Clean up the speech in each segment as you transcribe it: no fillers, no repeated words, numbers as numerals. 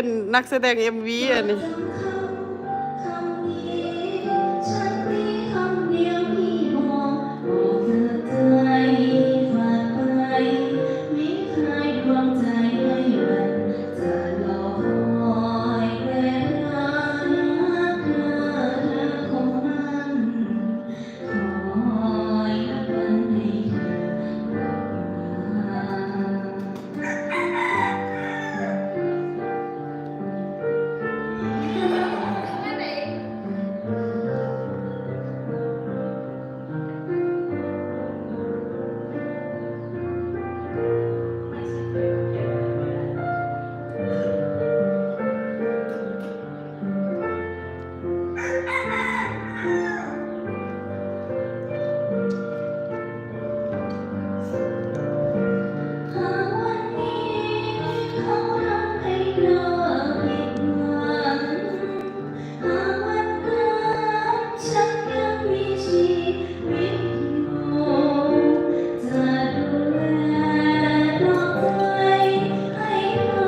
เป็นนักแสดง MV อันนี้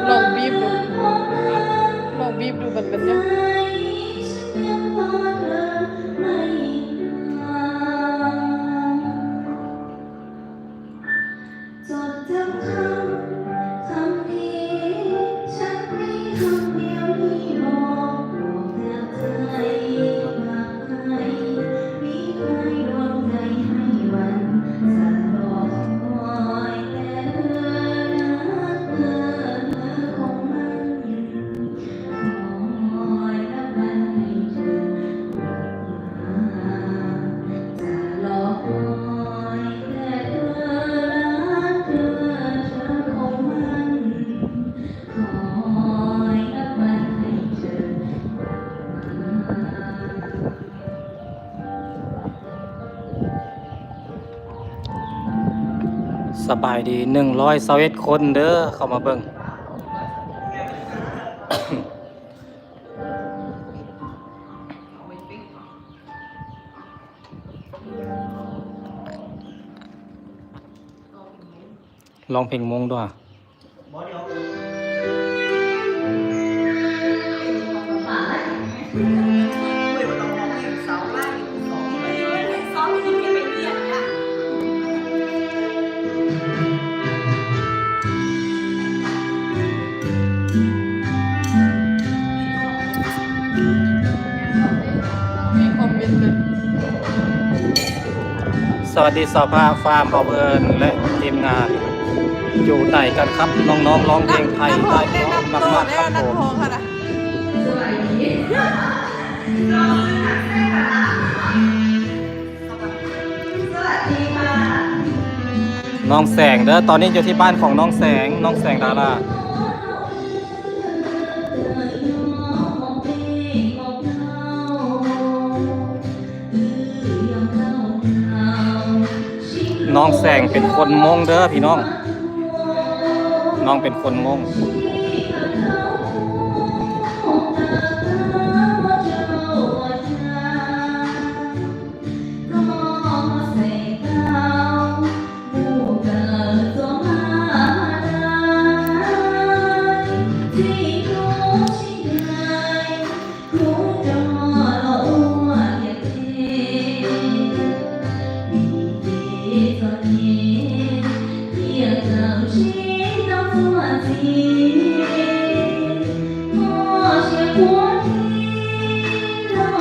ลองบีบดูมันเป็นยังสบายดี121คนเด้อเข้ามาเบิ่ง ลองเพลงมงด้วยมีคอมเมนต์เลย สวัสดีสภาฟาร์มเอาเอิญและทีมงานอยู่ไหนกันครับน้องๆร้องเพลงไทยได้เพราะมากๆครับผมน้องแสงเด้อตอนนี้อยู่ที่บ้านของน้องแสงดาราน้องแสงเป็นคนมงเด้อพี่น้องเป็นคนมง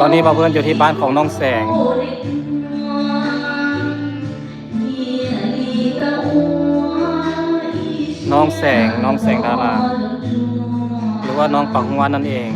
ตอนนี้เพื่อนอยู่ที่บ้านของน้องแสงดาราหรือว่าน้องปักหัวนั่นเอง